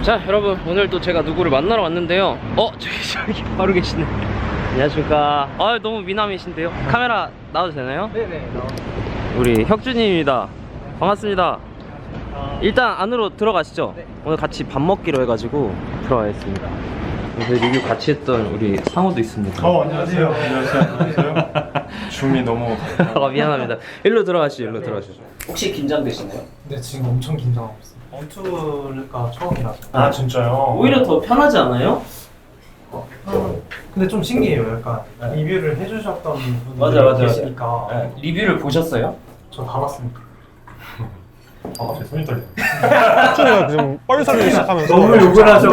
자, 여러분, 오늘 또 제가 누구를 만나러 왔는데요. 저기 바로 계시네. 안녕하십니까. 너무 미남이신데요. 카메라 나와도 되나요? 네네. 우리 혁준님입니다. 반갑습니다. 일단 안으로 들어가시죠. 네. 오늘 같이 밥 먹기로 해가지고 들어가겠습니다. 그래서 리뷰 같이 했던 우리 상호도 있습니다. 안녕하세요. 안녕하세요. 줌이 너무 미안합니다. 일로 들어가시죠. 일로 들어가시죠. 혹시 긴장되시나요? 네, 지금 엄청 긴장하고 있어요. 원투가 처음이라서. 아 진짜요? 오히려 더 편하지 않아요? 근데 좀 신기해요. 약간 리뷰를 해주셨던 분이 맞아. 계시니까. 네. 리뷰를 보셨어요? 저 다 봤습니다. 갑자기 손이 떨려. 혁준이가 좀 뻘소리를 시작하면서 너무 욕을 하죠.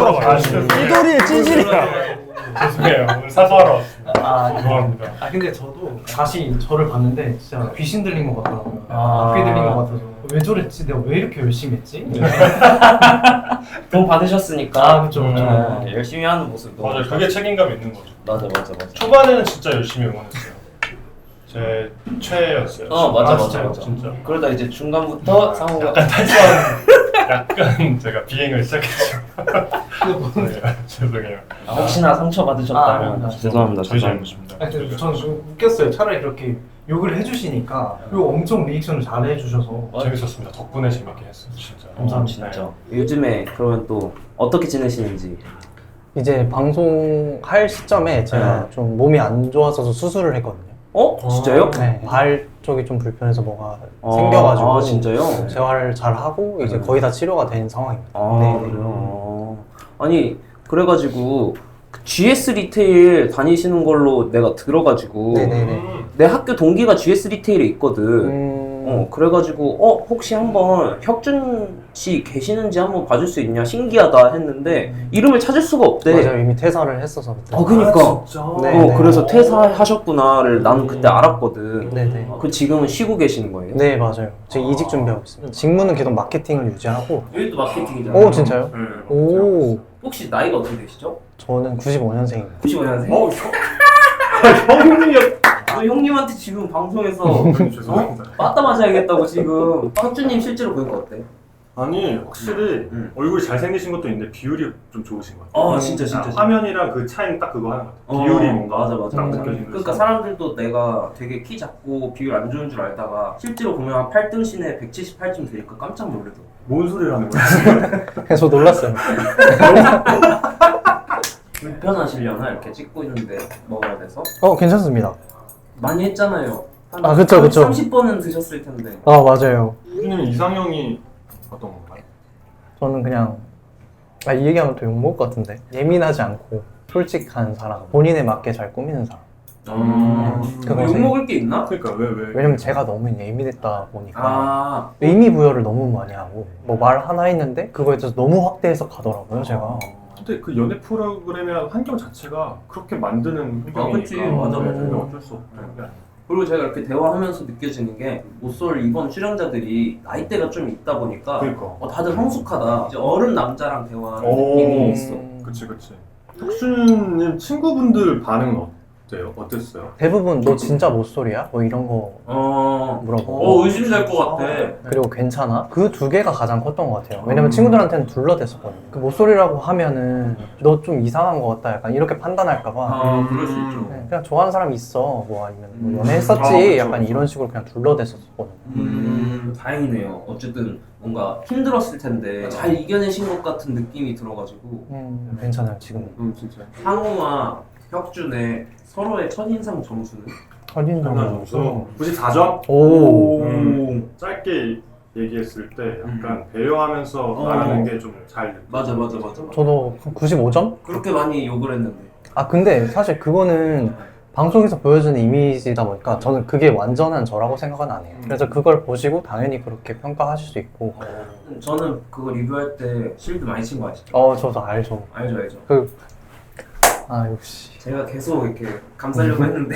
이도리의 찐질이야. 죄송해요. 오늘 사과하러 왔습니다. 죄송합니다. 근데 저도 다시 저를 봤는데 진짜 귀신 들린 것 같더라고요. 아. 악귀 들린 것 같아서 왜 저랬지? 내가 왜 이렇게 열심히 했지? 돈 받으셨으니까. 그쵸. 열심히 하는 모습도. 맞아요. 그게 책임감 있는 거죠. 맞아. 초반에는 진짜 열심히 응원했어요. 제 최애였어요. 맞아. 진짜. 그러다 이제 중간부터 상호가 약간 탈수한 약간 제가 비행을 시작했죠. 네, 죄송해요. 혹시나 상처 받으셨다면 죄송합니다. 저희 잘못입니다. 근데 저는 좀 웃겼어요. 차라리 그렇게 욕을 해주시니까 그리고 엄청 리액션을 잘 해주셔서 재밌었습니다. 덕분에 재밌게 했어요. 진짜. 감사합니다. 진짜. 요즘에 그러면 또 어떻게 지내시는지. 이제 방송할 시점에 제가 네. 좀 몸이 안 좋아서 수술을 했거든요. 진짜요? 네, 발 쪽이 좀 불편해서 뭐가 생겨가지고 진짜요? 재활을 잘 하고 이제 거의 다 치료가 된 상황입니다. 네. 그래요. 아니 그래가지고 GS 리테일 다니시는 걸로 내가 들어가지고 네네네. 내 학교 동기가 GS 리테일에 있거든. 그래가지고 혹시 한번 혁준 씨 계시는지 한번 봐줄 수 있냐, 신기하다 했는데 이름을 찾을 수가 없대. 맞아요. 이미 퇴사를 했어서 그때. 그니까. 진짜. 네. 그래서 퇴사하셨구나를 나는 그때 알았거든. 네네. 그 지금은 쉬고 계시는 거예요? 네, 맞아요. 제가 이직 준비하고 있습니다. 직무는 계속 마케팅을 유지하고. 여기도 마케팅이잖아요. 오, 진짜요? 오, 혹시 나이가 어떻게 되시죠? 저는 95년생입니다. 95년생? 형님이 형님한테 지금 방송에서 죄송합니다. 빠따 맞아야겠다고 지금. 혁준님 실제로 보니까 어때? 아니 확실히 얼굴이 잘생기신 것도 있는데 비율이 좀 좋으신 것 같아요. 진짜. 화면이랑 그 차이는 딱 그거 하는 것 같아요. 비율이 뭔가 맞아. 딱 느껴지는 그러니까 사람들도 내가 되게 키 작고 비율 안 좋은 줄 알다가 실제로 보면 한 8등신에 178쯤 되니까 깜짝 놀래더라고. 뭔 소리를 하는 거야? 그래서 놀랐어요. 불편하시려나? 이렇게 찍고 있는데 먹어야 돼서? 괜찮습니다. 많이 했잖아요. 그쵸. 30번은 드셨을 텐데. 맞아요. 형님 이상형이 어떤 건가요? 저는 그냥 이 얘기하면 또 욕먹을 것 같은데 예민하지 않고 솔직한 사람, 본인에 맞게 잘 꾸미는 사람. 그거 욕먹을 게 있나? 그러니까 왜? 왜냐면 제가 너무 예민했다 보니까 아, 의미 부여를 너무 많이 하고 뭐 말 하나 했는데 그거에 대해서 너무 확대해서 가더라고요 제가. 근데 그 연애 프로그램이랑 환경 자체가 그렇게 만드는 환경이니까 그치. 맞아. 어쩔 수 없네. 그리고 제가 이렇게 대화하면서 느껴지는 게 모쏠 이번 출연자들이 나이대가 좀 있다 보니까 그러니까. 다들 성숙하다. 이제 어른 남자랑 대화하는 오. 느낌이 있어. 그치. 혁준님 친구분들 반응은 어땠어요? 대부분 너 진짜 모쏠이야? 뭐 이런 거 물어보고 의심될 것 같아. 그리고 괜찮아? 그 두 개가 가장 컸던 것 같아요. 왜냐면 친구들한테는 둘러댔었거든요. 그 모쏠이라고 하면은 너 좀 이상한 것 같다 약간 이렇게 판단할까봐 그럴 수 있죠. 그냥 좋아하는 사람이 있어 뭐 아니면 뭐 연애했었지 그쵸. 약간 이런 식으로 그냥 둘러댔었거든요. 다행이네요. 어쨌든 뭔가 힘들었을 텐데 잘 이겨내신 것 같은 느낌이 들어가지고 괜찮아요 지금. 진짜. 상호와 혁준의 서로의 첫인상 점수는? 첫인상 점수 94점? 오. 짧게 얘기했을 때 약간 배려하면서 말하는 게 좀 잘 맞아. 저도 95점? 그렇게 많이 욕을 했는데. 근데 사실 그거는 방송에서 보여주는 이미지다 보니까 저는 그게 완전한 저라고 생각은 안 해요. 그래서 그걸 보시고 당연히 그렇게 평가하실 수 있고. 저는 그거 리뷰할 때 실드 많이 친 거 아시죠? 저도 알죠. 알죠. 역시 제가 계속 이렇게 감싸려고 했는데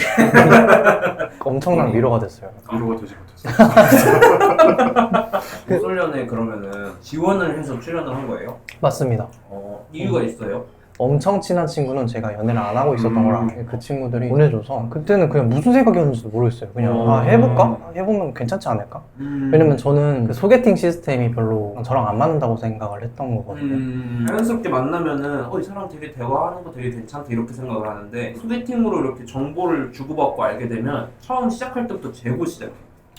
엄청난 위로가 됐어요. 위로가 되지 못했어요. 모쏠련에 그러면은 지원을 해서 출연을 한 거예요? 맞습니다. 이유가 있어요? 엄청 친한 친구는 제가 연애를 안 하고 있었던 걸 알아요. 그 친구들이 보내줘서 그때는 그냥 무슨 생각이었는지도 모르겠어요. 그냥 아, 해볼까? 해보면 괜찮지 않을까? 왜냐면 저는 그 소개팅 시스템이 별로 저랑 안 맞는다고 생각을 했던 거거든요. 자연스럽게 만나면은 이 사람 되게 대화하는 거 되게 괜찮다 이렇게 생각을 하는데 소개팅으로 이렇게 정보를 주고받고 알게 되면 처음 시작할 때부터 재고 시작해.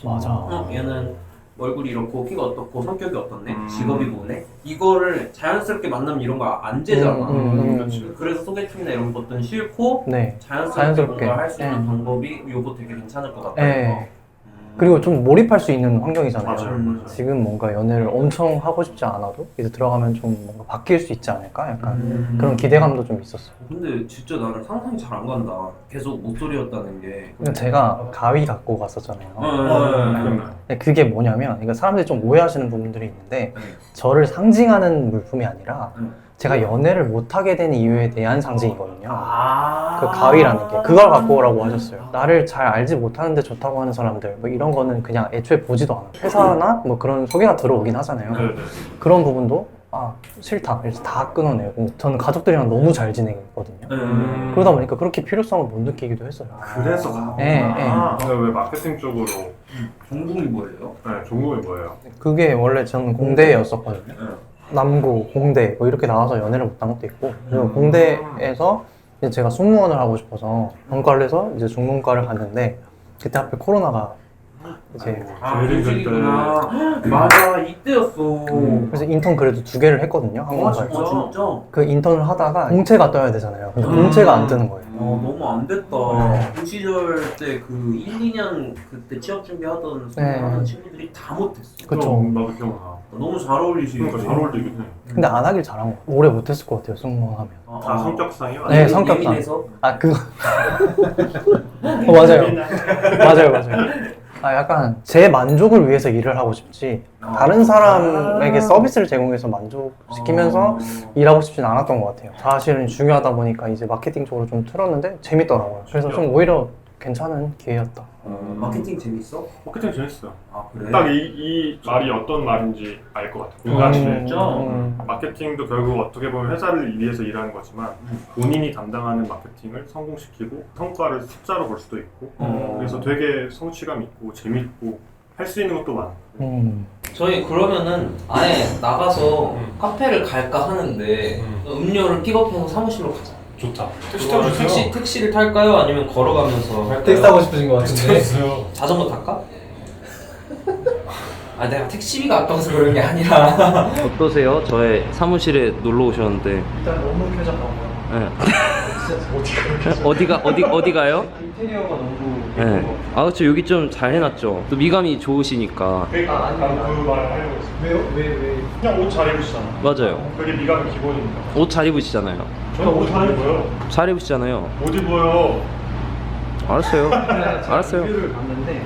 맞아. 얘는 얼굴이 이렇고 키가 어떻고 성격이 어떻네 직업이 뭐네 이거를 자연스럽게 만나면 이런 거 안 재잖아. 그래서 소개팅이나 이런 것들은 싫고 네. 자연스럽게 뭔가 할 수 있는 방법이 요거 되게 괜찮을 것 같아요. 네. 그리고 좀 몰입할 수 있는 환경이잖아요. 맞아요. 지금 뭔가 연애를 엄청 하고 싶지 않아도 이제 들어가면 좀 뭔가 바뀔 수 있지 않을까? 약간 그런 기대감도 좀 있었어요. 근데 진짜 나는 상상이 잘 안 간다. 계속 목소리였다는 게. 근데 제가 가위 갖고 갔었잖아요. 기억나요. 근데 그게 뭐냐면, 그러니까 사람들이 좀 오해하시는 부분들이 있는데, 네. 저를 상징하는 물품이 아니라, 네. 제가 연애를 못하게 된 이유에 대한 상징이거든요. 아. 그 가위라는 게. 그걸 갖고 오라고 하셨어요. 나를 잘 알지 못하는데 좋다고 하는 사람들, 뭐 이런 거는 그냥 애초에 보지도 않아요. 회사나 뭐 그런 소개가 들어오긴 하잖아요. 네네. 그런 부분도, 아, 싫다. 이렇게 다 끊어내고, 저는 가족들이랑 너무 잘 지내거든요. 그러다 보니까 그렇게 필요성을 못 느끼기도 했어요. 그래서 가. 네, 근데 왜 마케팅 쪽으로? 전공이 뭐예요? 네, 전공이 뭐예요? 그게 원래 저는 공대였었거든요. 네. 남고, 공대 뭐 이렇게 나와서 연애를 못한 것도 있고, 그리고 공대에서 이제 제가 승무원을 하고 싶어서 전과를 해서 이제 중문과를 갔는데, 그때 하필 코로나가 이제 교직이구나. 맞아 이때였어. 그래서 인턴 그래도 2개를 했거든요, 항공사에서. 진짜? 그 인턴을 하다가 공채가 떠야 되잖아요. 근데 공채가 안 뜨는 거예요. 너무 안 됐다. 그 시절 때 그 1, 2년 그때 취업 준비하던 하는 친구들이 다 못했어. 그쵸. 나도 기억나. 너무 잘 어울리시고. 그러니까 잘 어울리긴 해. 근데 안 하길 잘한 거. 오래 못했을 것 같아요, 승무원 하면. 다 성격상이요? 네, 성격상. 예민해서? 아, 그거. 맞아요. 맞아요. 아, 약간 제 만족을 위해서 일을 하고 싶지, 다른 사람에게 서비스를 제공해서 만족시키면서 일하고 싶진 않았던 것 같아요. 사실은 중요하다 보니까 이제 마케팅 쪽으로 좀 틀었는데 재밌더라고요. 그래서 좀 오히려 괜찮은 기회였다. 마케팅 재밌어? 마케팅 재밌어요. 아 그래? 딱 이 말이 어떤 말인지 알 것 같아요. 공감이 진짜? 마케팅도 결국 어떻게 보면 회사를 위해서 일하는 거지만 본인이 담당하는 마케팅을 성공시키고 성과를 숫자로 볼 수도 있고 그래서 되게 성취감 있고 재밌고 할 수 있는 것도 많고 저희 그러면은 아예 나가서 카페를 갈까 하는데 음료를 픽업해서 사무실로 가자. 좋다. 택시를 탈까요? 아니면 걸어가면서 할까요? 택시 타고 싶으신 것 같은데. 자전거 탈까? 아 내가 택시비가 아까워서 그런 게 아니라 어떠세요? 저의 사무실에 놀러 오셨는데 일단 너무 쾌적하고요. 어디 가요? 인테리어가 너무 네. 아 그렇죠 여기 좀 잘 해놨죠. 또 미감이 좋으시니까. 나도 그 말을 하려고 했어. 왜요? 왜? 그냥 옷 잘 입으시잖아. 맞아요. 그게 미감의 기본이니까. 옷 잘 입으시잖아요. 저는 옷 잘 입어요. 잘 입으시잖아요. 옷 입어요. 알았어요. 알았어요. 리뷰를 봤는데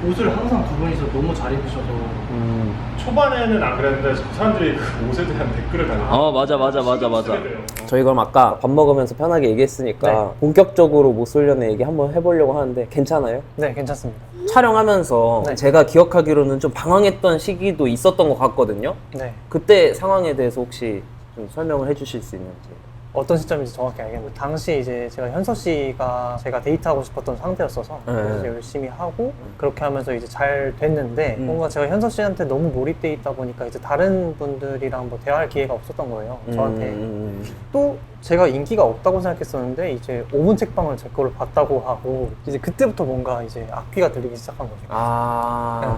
옷을 항상 두 분이서 너무 잘 입으셔서 초반에는 안 그랬는데 사람들이 그 옷에 대한 댓글을 달아요. 맞아. 저희 그럼 아까 밥 먹으면서 편하게 얘기했으니까 네. 본격적으로 모쏠련의 얘기 한번 해보려고 하는데 괜찮아요? 네, 괜찮습니다. 촬영하면서 네. 제가 기억하기로는 좀 방황했던 시기도 있었던 것 같거든요. 네. 그때 상황에 대해서 혹시 좀 설명을 해주실 수 있는지. 어떤 시점인지 정확히 알겠는데 당시 이제 제가 현서 씨가 제가 데이트하고 싶었던 상태였어서 그래서 열심히 하고 그렇게 하면서 이제 잘 됐는데 뭔가 제가 현서 씨한테 너무 몰입돼 있다 보니까 이제 다른 분들이랑 뭐 대화할 기회가 없었던 거예요. 저한테. 또 제가 인기가 없다고 생각했었는데 이제 5분 책방을 제 거를 봤다고 하고 이제 그때부터 뭔가 이제 악귀가 들리기 시작한 거죠. 아,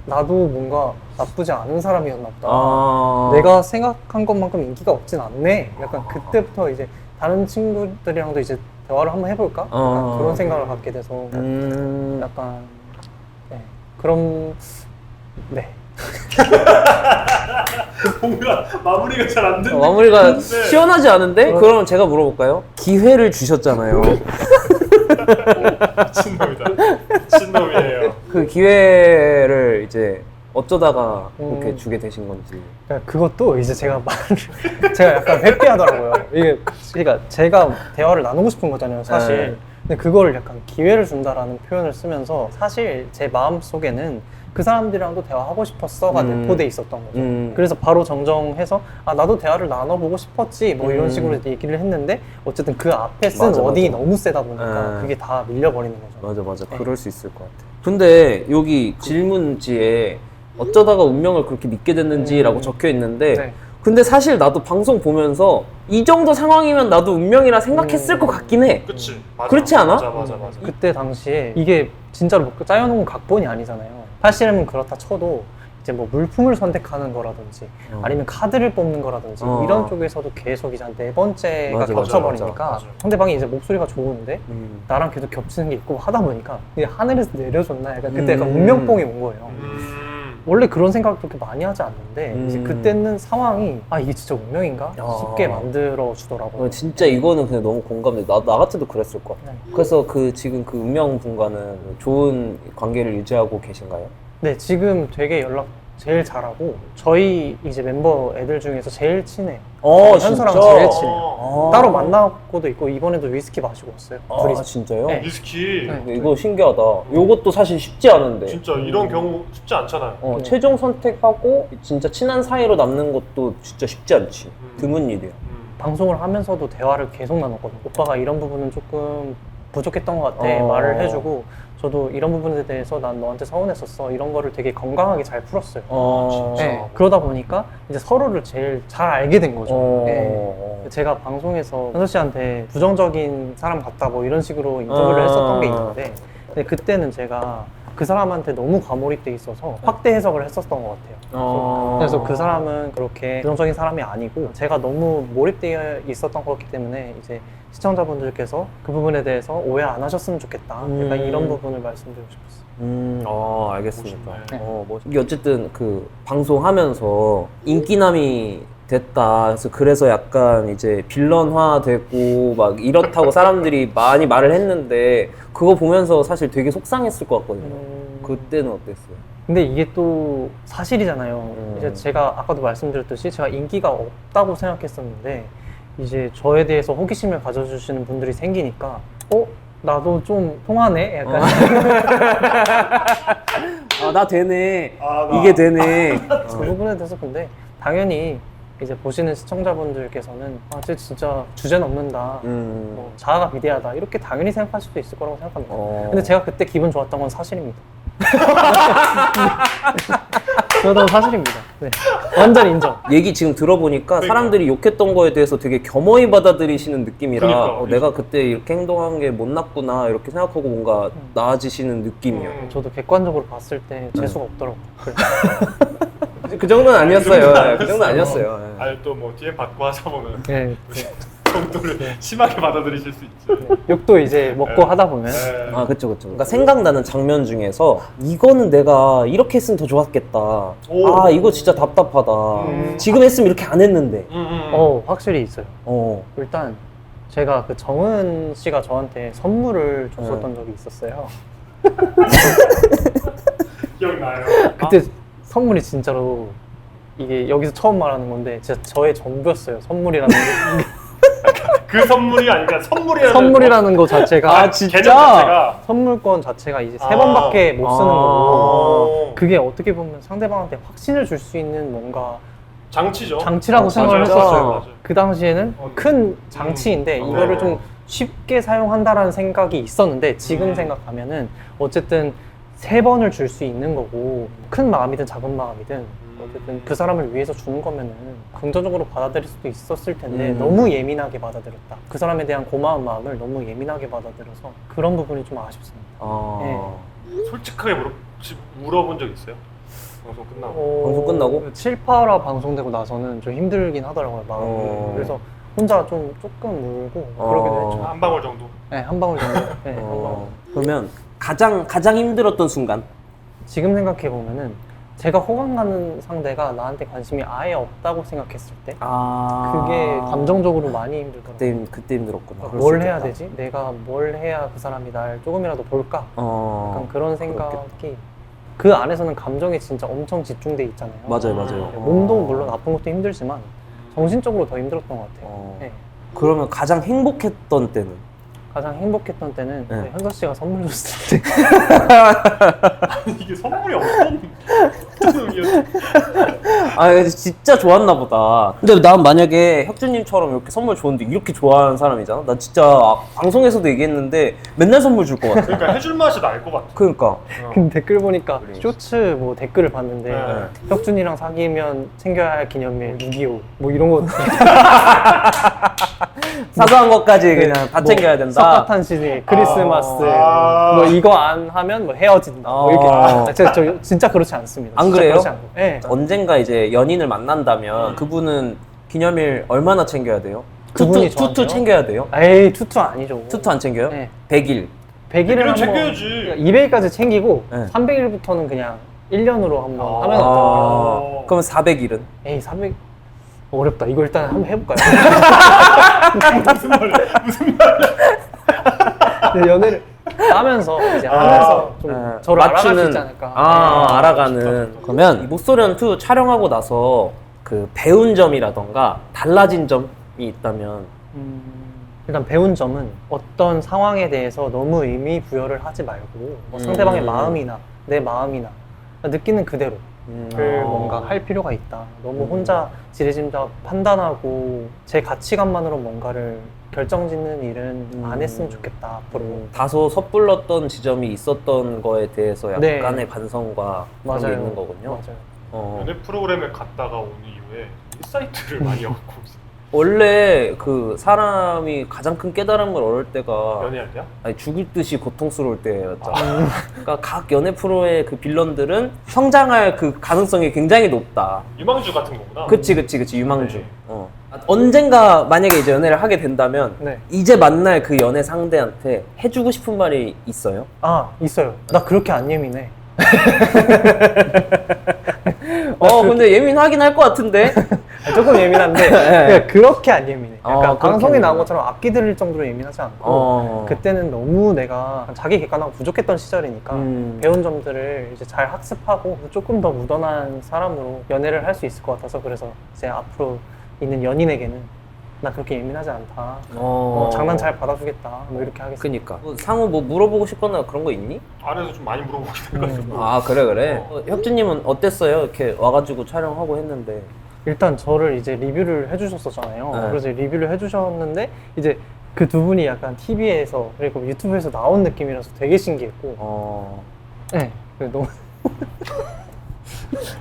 나도 뭔가 나쁘지 않은 사람이었나 보다. 아. 내가 생각한 것만큼 인기가 없진 않네. 약간 그때부터 이제 다른 친구들이랑도 이제 대화를 한번 해볼까? 약간 그런 생각을 갖게 돼서 약간 네. 그럼 네. 뭔가 마무리가 잘 안 되는 마무리가 시원하지 않은데? 그럼 제가 물어볼까요? 기회를 주셨잖아요. 미친놈이에요. 그 기회를 이제 어쩌다가 그렇게 주게 되신 건지. 그러니까 그것도 이제 제가 제가 약간 회피하더라고요. 이게 그러니까 제가 대화를 나누고 싶은 거잖아요, 사실. 근데 그거를 약간 기회를 준다라는 표현을 쓰면서 사실 제 마음 속에는 그 사람들이랑도 대화하고 싶었어가 내포돼 있었던 거죠. 그래서 바로 정정해서 나도 대화를 나눠보고 싶었지 뭐 이런 식으로 얘기를 했는데 어쨌든 그 앞에 쓴 맞아, 워딩이 맞아. 너무 세다 보니까 그게 다 밀려버리는 거죠. 맞아. 네. 그럴 수 있을 것 같아. 근데 여기 질문지에 어쩌다가 운명을 그렇게 믿게 됐는지라고 적혀 있는데 네. 근데 사실 나도 방송 보면서 이 정도 상황이면 나도 운명이라 생각했을 것 같긴 해. 그치. 맞아. 그렇지 않아? 맞아. 그때 당시에 이게 진짜로 짜여놓은 각본이 아니잖아요. 사실은 그렇다 쳐도 이제 뭐 물품을 선택하는 거라든지 아니면 카드를 뽑는 거라든지 이런 쪽에서도 계속 이제 한 4번째가 맞아, 겹쳐버리니까 맞아. 상대방이 이제 목소리가 좋은데 나랑 계속 겹치는 게 있고 하다 보니까 이게 하늘에서 내려줬나 약간 그때 약간 운명뽕이 온 거예요. 원래 그런 생각 그렇게 많이 하지 않는데 이제 그때는 상황이 이게 진짜 운명인가 싶게 만들어 주더라고요. 진짜 이거는 그냥 너무 공감돼. 나 같아도 그랬을 거야. 네. 그래서 지금 그 운명 분과는 좋은 관계를 유지하고 계신가요? 네, 지금 되게 연락 제일 잘하고 저희 이제 멤버 애들 중에서 제일 친해요. 현서랑 진짜? 제일 친해요. 따로 만나고도 있고 이번에도 위스키 마시고 왔어요. 둘이. 진짜요? 네. 위스키. 네. 이거 신기하다. 요것도 사실 쉽지 않은데. 진짜 이런 경우 쉽지 않잖아요. 최종 선택하고 진짜 친한 사이로 남는 것도 진짜 쉽지 않지. 드문 일이야. 방송을 하면서도 대화를 계속 나눴거든요. 오빠가 이런 부분은 조금 부족했던 것 같아 말을 해주고 저도 이런 부분에 대해서 난 너한테 서운했었어 이런 거를 되게 건강하게 잘 풀었어요. 진짜. 네, 그러다 보니까 이제 서로를 제일 잘 알게 된 거죠. 네. 제가 방송에서 현서 씨한테 부정적인 사람 같다 뭐 이런 식으로 인터뷰를 했었던 게 있는데 근데 그때는 제가 그 사람한테 너무 과몰입돼 있어서 확대 해석을 했었던 것 같아요. 그래서 그 사람은 그렇게 부정적인 사람이 아니고 제가 너무 몰입되어 있었던 거기 때문에 이제 시청자분들께서 그 부분에 대해서 오해 안 하셨으면 좋겠다. 약간 이런 부분을 말씀드리고 싶었어요. 알겠습니다. 멋있네. 이게 어쨌든 그 방송하면서 인기남이 됐다. 그래서 약간 이제 빌런화 되고 막 이렇다고 사람들이 많이 말을 했는데 그거 보면서 사실 되게 속상했을 것 같거든요. 그때는 어땠어요? 근데 이게 또 사실이잖아요. 이제 제가 아까도 말씀드렸듯이 제가 인기가 없다고 생각했었는데 이제 저에 대해서 호기심을 가져주시는 분들이 생기니까 나도 좀 통하네? 약간 나 되네. 나. 이게 되네. 그 부분에 대해서 근데 당연히 이제 보시는 시청자분들께서는 쟤 진짜 주제 넘는다 뭐 자아가 비대하다 이렇게 당연히 생각할 수도 있을 거라고 생각합니다. 근데 제가 그때 기분 좋았던 건 사실입니다. 그건 사실입니다. 네. 완전 인정. 얘기 지금 들어보니까 사람들이 욕했던 거에 대해서 되게 겸허히 받아들이시는 느낌이라 그러니까, 내가 그때 이렇게 행동한 게 못났구나 이렇게 생각하고 뭔가 나아지시는 느낌이에요. 저도 객관적으로 봤을 때 재수가 없더라고요. 그 정도는 아니었어요. 그 정도는 아니었어요. 아니 또 뭐 DM 받고 하다 보면 네. 정도를 심하게 받아들이실 수 있죠. 욕도 이제 먹고 하다 보면 그쵸. 그러니까 생각나는 장면 중에서 이거는 내가 이렇게 했으면 더 좋았겠다. 이거 진짜 답답하다. 지금 했으면 이렇게 안 했는데. 확실히 있어요. 일단 제가 그 정은 씨가 저한테 선물을 줬었던 적이 있었어요. 기억나요? 그때 선물이 진짜로 이게 여기서 처음 말하는 건데 진짜 저의 전부였어요. 선물이라는 게. 그 선물이 아니라 선물이라는 거 자체가 개념 자체가 선물권 자체가 이제 3번밖에 못 쓰는 거고 그게 어떻게 보면 상대방한테 확신을 줄 수 있는 뭔가 장치죠. 장치라고 생각을 맞아요. 했었어요. 맞아요. 그 당시에는 큰 장치인데 이거를 좀 쉽게 사용한다라는 생각이 있었는데 지금 생각하면은 어쨌든 3번을 줄 수 있는 거고 큰 마음이든 작은 마음이든 어쨌든 그 사람을 위해서 주는 거면은 긍정적으로 받아들일 수도 있었을 텐데 너무 예민하게 받아들였다. 그 사람에 대한 고마운 마음을 너무 예민하게 받아들여서 그런 부분이 좀 아쉽습니다. 솔직하게 물어본 적 있어요? 방송 끝나고. 방송 끝나고? 7파라 방송되고 나서는 좀 힘들긴 하더라고요, 마음이. 그래서 혼자 좀 조금 울고 그러기도 했죠. 한 방울 정도. 네, 한 방울 정도. 네, 한 방울. 그러면 가장 힘들었던 순간? 지금 생각해 보면은 제가 호감 가는 상대가 나한테 관심이 아예 없다고 생각했을 때 그게 감정적으로 많이 힘들더라고요. 그때 힘들었구나. 뭘 해야 되지? 내가 뭘 해야 그 사람이 날 조금이라도 볼까? 약간 그런 생각이 그 안에서는 감정에 진짜 엄청 집중돼 있잖아요. 맞아요. 몸도 물론 아픈 것도 힘들지만 정신적으로 더 힘들었던 것 같아요. 네. 그러면 가장 행복했던 때는? 가장 행복했던 때는 네. 현서 씨가 선물 줬을 때. 이게 선물이 어떤 의미였지? 아 진짜 좋았나 보다. 근데 난 만약에 혁준님처럼 이렇게 선물 줬는데 이렇게 좋아하는 사람이잖아. 나 진짜 방송에서도 얘기했는데 맨날 선물 줄 것 같아. 그러니까 해줄 맛이 날 것 같아. 그러니까 근데 댓글 보니까 그래. 쇼츠 뭐 댓글을 봤는데 네. 혁준이랑 사귀면 챙겨야 할 기념일 6.25 뭐 이런 거 사소한 것까지 그냥 다 뭐 챙겨야 된다. 석가탄신일, 크리스마스 아. 뭐 이거 안 하면 뭐 헤어진다 뭐 이렇게 저 진짜 그렇지 않습니다. 안 진짜 그래요? 그렇지 않고. 네. 언젠가 이제 연인을 만난다면 그분은 기념일 얼마나 챙겨야 돼요? 그분이 투투 저한테요? 챙겨야 돼요? 에이 투투 아니죠. 투투 안 챙겨요? 네. 100일. 100일을 그럼 한번 챙겨야지. 200일까지 챙기고 네. 300일부터는 그냥 1년으로 한번 아. 하면 어떨까? 그러면 400일은? 에이 300 어렵다. 이거 일단 한번 해볼까요? 무슨 말이야? 네, 연애를 하면서 이제 하면서 좀 저를 알아갈 수 있지 않을까. 알아가는. 그러면 이 못소련 2 촬영하고 나서 그 배운 점이라던가 달라진 점이 있다면 일단 배운 점은 어떤 상황에 대해서 너무 의미 부여를 하지 말고 뭐 상대방의 마음이나 내 마음이나 느끼는 그대로 를 뭔가 할 필요가 있다. 너무 혼자 지레짐작 판단하고 제 가치관만으로 뭔가를 결정짓는 일은 안 했으면 좋겠다 앞으로. 다소 섣불렀던 지점이 있었던 거에 대해서 네. 약간의 반성과 그런 게 있는 거군요. 맞아요. 연애 프로그램에 갔다가 온 이후에 인사이트를 많이 얻고 있어. 원래 그 사람이 가장 큰 깨달음을 얻을 때가 연애할 때야? 아니, 죽을 듯이 고통스러울 때였잖아. 그러니까 각 연애 프로의 그 빌런들은 성장할 그 가능성이 굉장히 높다. 유망주 같은 거구나. 그치 유망주. 네. 언젠가 만약에 이제 연애를 하게 된다면 네. 이제 만날 그 연애 상대한테 해주고 싶은 말이 있어요? 아 있어요. 나 그렇게 안 예민해. 근데 예민하긴 할 것 같은데. 조금 예민한데 그냥 그렇게 안 예민해. 약간 그렇게 방송에 나온 예민해. 것처럼 앞기 들을 정도로 예민하지 않고 그때는 너무 내가 자기 객관화가 부족했던 시절이니까 배운 점들을 이제 잘 학습하고 조금 더 무던한 사람으로 연애를 할 수 있을 것 같아서 그래서 이제 앞으로 있는 연인에게는 나 그렇게 예민하지 않다. 장난 잘 받아주겠다. 뭐 이렇게 하겠습니다. 그니까 상호 뭐 물어보고 싶거나 그런 거 있니? 안에서 좀 많이 물어보긴 해가지고. 아 그래. 혁준님은 어땠어요? 이렇게 와가지고 촬영하고 했는데. 일단 저를 이제 리뷰를 해주셨었잖아요. 네. 그래서 리뷰를 해주셨는데 이제 그 두 분이 약간 TV에서 그리고 유튜브에서 나온 느낌이라서 되게 신기했고 네. 너무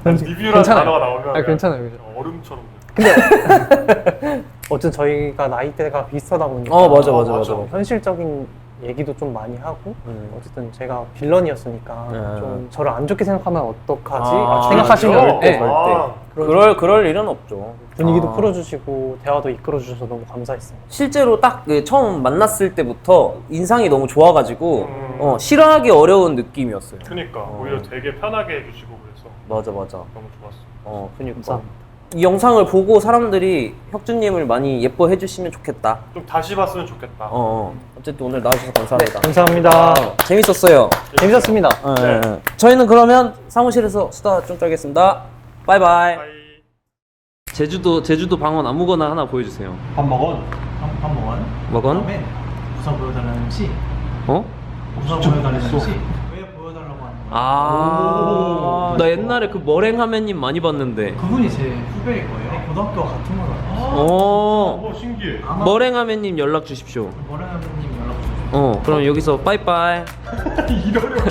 리뷰라는 괜찮아요. 단어가 나오면 괜찮아요. 얼음처럼. 어쨌든 저희가 나이대가 비슷하다 보니까 맞아. 현실적인 얘기도 좀 많이 하고 어쨌든 제가 빌런이었으니까 좀 저를 안 좋게 생각하면 어떡하지? 생각하시면 네. 절대 그럴 일은 없죠. 분위기도 풀어주시고 대화도 이끌어주셔서 너무 감사했습니다. 실제로 딱그 처음 만났을 때부터 인상이 너무 좋아가지고 싫어하기 어려운 느낌이었어요. 그러니까 오히려 되게 편하게 해주시고 그래서 맞아. 너무 좋았어. 그니까. 감사합니다. 이 영상을 보고 사람들이 혁준님을 많이 예뻐해 주시면 좋겠다. 좀 다시 봤으면 좋겠다. 어쨌든 오늘 나와주셔서 감사합니다. 감사합니다. 재밌었어요. 재밌었습니다. 네. 저희는 그러면 사무실에서 수다 좀 떨겠습니다. 바이바이. 빠이. 제주도 방언 아무거나 하나 보여주세요. 밥 먹은. 먹은? 다음에 우선 보여달라는 시. 우선 보여달라는 시. 왜 보여달라고 하는 거야? 나 옛날에 그 머랭하면님 많이 봤는데. 그분이 제 후배일 거예요. 고등학교와 같은 걸로 알고 있어요. 신기해. 머랭하면님 연락 주십시오. 머랭아버님 연락 주세요. 그럼 여기서 빠이빠이. 이러려고.